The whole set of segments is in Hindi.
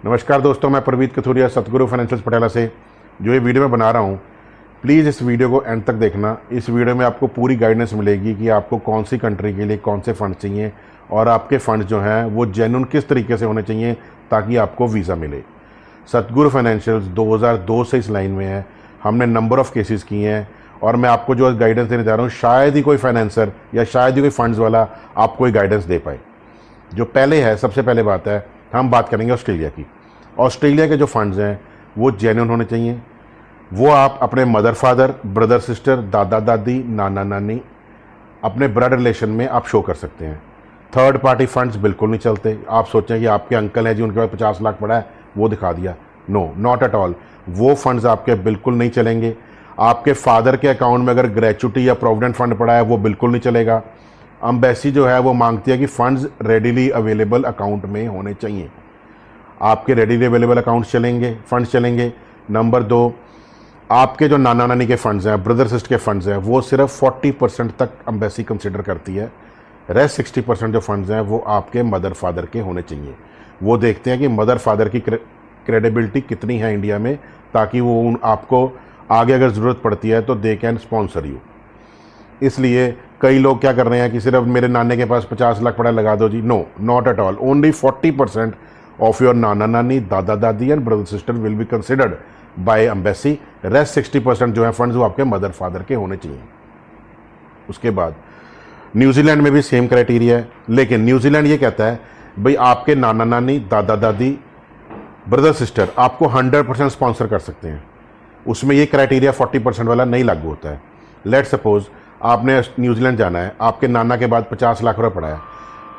नमस्कार दोस्तों, मैं प्रवीत कथूरिया सतगुरु फाइनेंशियल पटियाला से जो ये वीडियो मैं बना रहा हूँ, प्लीज़ इस वीडियो को एंड तक देखना। इस वीडियो में आपको पूरी गाइडेंस मिलेगी कि आपको कौन सी कंट्री के लिए कौन से फ़ंड चाहिए और आपके फ़ंड जो हैं वो जेन्युइन किस तरीके से होने चाहिए ताकि आपको वीज़ा मिले। सतगुरु फाइनेंशियल्स 2002 से इस लाइन में है। हमने नंबर ऑफ़ केसेस किए हैं और मैं आपको जो गाइडेंस देने जा रहा हूँ, शायद ही कोई फाइनेंसर या शायद ही कोई फंड्स वाला आपको ये गाइडेंस दे पाए। जो पहले है, सबसे पहले बात है, हम बात करेंगे ऑस्ट्रेलिया की। ऑस्ट्रेलिया के जो फंड्स हैं वो जेन्युइन होने चाहिए। वो आप अपने मदर फादर, ब्रदर सिस्टर, दादा दादी, नाना नानी, अपने ब्लड रिलेशन में आप शो कर सकते हैं। थर्ड पार्टी फंड्स बिल्कुल नहीं चलते। आप सोचें कि आपके अंकल हैं जी, उनके पास 50 लाख पड़ा है, वो दिखा दिया। No, not at all. वो फंड्स आपके बिल्कुल नहीं चलेंगे। आपके फादर के अकाउंट में अगर ग्रेचुटी या प्रोविडेंट फंड पड़ा है वो बिल्कुल नहीं चलेगा। एम्बेसी जो है वो मांगती है कि फंड्स रेडिली अवेलेबल अकाउंट में होने चाहिए। आपके रेडिली अवेलेबल अकाउंट चलेंगे, फंड्स चलेंगे। नंबर 2, आपके जो नाना नानी के फंड्स हैं, ब्रदर सिस्टर के फंड्स हैं, वो सिर्फ 40% तक एम्बेसी कंसिडर करती है। रेस्ट 60% जो फंड्स हैं वो आपके मदर फादर के होने चाहिए। वो देखते हैं कि मदर फादर की क्रेडिबिलिटी कितनी है इंडिया में, ताकि वो आपको आगे अगर ज़रूरत पड़ती है तो दे कैन स्पॉन्सर यू। इसलिए कई लोग क्या कर रहे हैं कि सिर्फ मेरे नाने के पास 50 लाख पड़ा लगा दो जी। No, not at all. Only 40% of your nana nani, dada dadi and brother sister will be considered by embassy. Rest 60% जो है फंड्स वो आपके मदर फादर के होने चाहिए। उसके बाद न्यूजीलैंड में भी सेम क्राइटेरिया है, लेकिन न्यूजीलैंड ये कहता है भाई आपके नाना नानी, दादा दादी, ब्रदर सिस्टर आपको 100% स्पॉन्सर कर सकते हैं। उसमें ये क्राइटेरिया 40% वाला नहीं लागू होता है। लेट सपोज आपने न्यूजीलैंड जाना है, आपके नाना के बाद 50 लाख रुपये पड़ा है,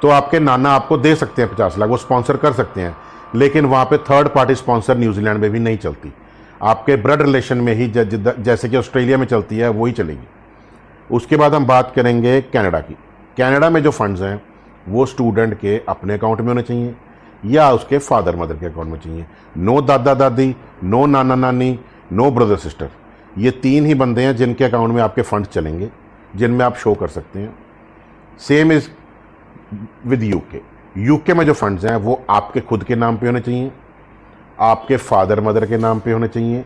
तो आपके नाना आपको दे सकते हैं 50 लाख, वो स्पॉन्सर कर सकते हैं। लेकिन वहाँ पे थर्ड पार्टी स्पॉन्सर न्यूजीलैंड में भी नहीं चलती। आपके ब्लड रिलेशन में ही जैसे कि ऑस्ट्रेलिया में चलती है वही चलेगी। उसके बाद हम बात करेंगे कनाडा की। कनाडा में जो फंड्स हैं वो स्टूडेंट के अपने अकाउंट में होने चाहिए या उसके फादर मदर के अकाउंट में चाहिए। नो दादा दादी, नो नाना नानी, नो ब्रदर सिस्टर। ये 3 ही बंदे हैं जिनके अकाउंट में आपके फंड्स चलेंगे, जिनमें आप शो कर सकते हैं। Same is with UK. UK में जो फंड्स हैं वो आपके खुद के नाम पे होने चाहिए, आपके फादर मदर के नाम पे होने चाहिए।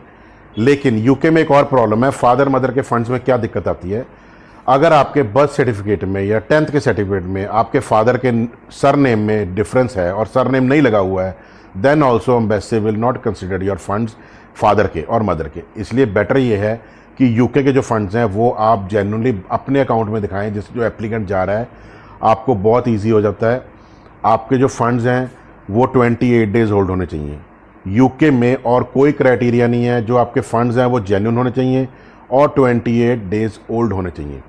लेकिन यूके में एक और प्रॉब्लम है। फादर मदर के फंड्स में क्या दिक्कत आती है, अगर आपके बर्थ सर्टिफिकेट में या 10th के सर्टिफिकेट में आपके फादर के सरनेम में डिफरेंस है और सरनेम नहीं लगा हुआ है, then also embassy will not consider your funds father के और मदर के। इसलिए बेटर ये है कि यूके के जो फंड्स हैं वो आप जेन्युइनली अपने अकाउंट में दिखाएं। जिस जो एप्लीकेंट जा रहा है आपको बहुत ईजी हो जाता है। आपके जो फंड्स हैं वो 28 डेज़ होल्ड होने चाहिए। यूके में और कोई क्राइटेरिया नहीं है। जो आपके फंड्स हैं वो जेन्युइन होने चाहिए और 28 डेज़ ओल्ड होने चाहिए।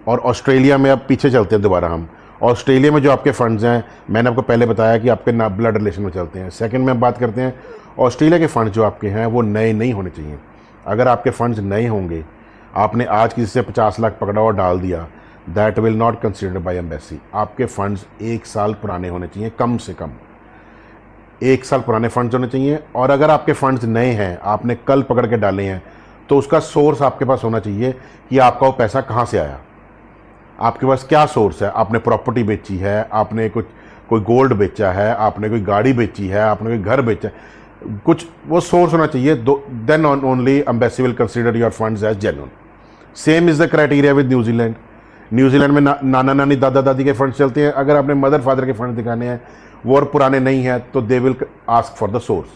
और ऑस्ट्रेलिया में, अब पीछे चलते हैं दोबारा हम। ऑस्ट्रेलिया में जो आपके फंड्स हैं, मैंने आपको पहले बताया कि आपके ना ब्लड रिलेशन में चलते हैं। सेकंड में हम बात करते हैं ऑस्ट्रेलिया के फंड्स जो आपके हैं वो नए नहीं होने चाहिए। अगर आपके फंड्स नए होंगे, आपने आज किसी से 50 लाख पकड़ा और डाल दिया, that will not considered by embassy. आपके फंड्स 1 साल पुराने होने चाहिए, कम से कम 1 साल पुराने फंड्स होने चाहिए। और अगर आपके फंड्स नए हैं, आपने कल पकड़ के डाले हैं, तो उसका सोर्स आपके पास होना चाहिए कि आपका वो पैसा कहाँ से आया, आपके पास क्या सोर्स है। आपने प्रॉपर्टी बेची है, आपने कोई गोल्ड बेचा है, आपने कोई गाड़ी बेची है, आपने कोई घर बेचा है, कुछ वो सोर्स होना चाहिए। Then only embassy will consider your funds as genuine. Same is the criteria with New Zealand. New Zealand में नाना नानी, दादा दादी के फंड्स चलते हैं। अगर आपने मदर फादर के फंड दिखाने हैं वो और पुराने नहीं हैं तो they will ask for the source.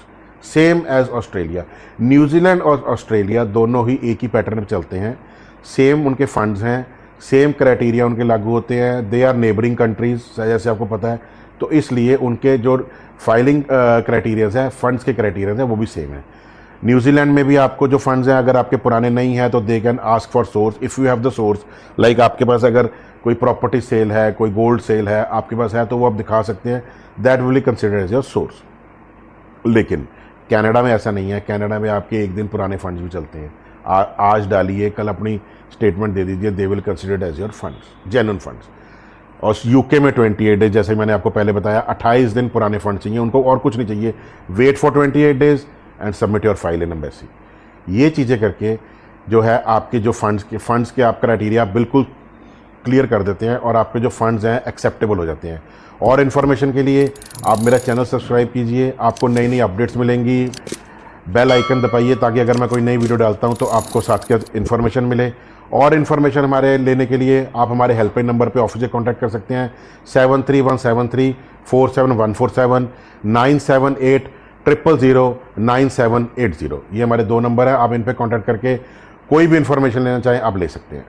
Same as Australia. New Zealand और ऑस्ट्रेलिया दोनों ही एक ही पैटर्न में चलते हैं। सेम उनके फंड्स हैं, सेम क्राइटेरिया उनके लागू होते हैं। दे आर नेबरिंग कंट्रीज, जैसे आपको पता है। तो इसलिए उनके जो फाइलिंग क्राइटेरियाज हैं, फंड्स के क्राइटेरियाज हैं, वो भी सेम है। न्यूजीलैंड में भी आपको जो फंड्स हैं, अगर आपके पुराने नहीं हैं तो they can ask for source if you have the source. Like आपके पास अगर कोई प्रॉपर्टी सेल है, कोई गोल्ड सेल है आपके पास है, तो वो आप दिखा सकते हैं। That will be considered as your source. लेकिन कनाडा में ऐसा नहीं है। कनाडा में आपके 1 दिन पुराने फंड्स भी चलते हैं। आज डालिए, कल अपनी स्टेटमेंट दे दीजिए, they will considered as your funds, genuine funds. और यूके में 28 डेज, जैसे मैंने आपको पहले बताया, 28 दिन पुराने फंड चाहिए उनको, और कुछ नहीं चाहिए। Wait for 28 days and submit your file in embassy. ये चीज़ें करके जो है आपके जो फंड्स के आप क्राइटेरिया बिल्कुल क्लियर कर देते हैं और आपके जो फंड्स हैं एक्सेप्टेबल हो जाते हैं। और इन्फॉर्मेशन के लिए आप मेरा चैनल सब्सक्राइब कीजिए, आपको नई नई अपडेट्स मिलेंगी। बेल आइकन दबाइए ताकि अगर मैं कोई नई वीडियो डालता हूं तो आपको साथ के इन्फॉर्मेशन मिले। और इन्फॉर्मेशन हमारे लेने के लिए आप हमारे हेल्पलाइन नंबर पे ऑफिस से कॉन्टैक्ट कर सकते हैं 7317347147 978000970। ये हमारे 2 नंबर हैं, आप इन पे कॉन्टैक्ट करके कोई भी इन्फॉर्मेशन लेना चाहें आप ले सकते हैं।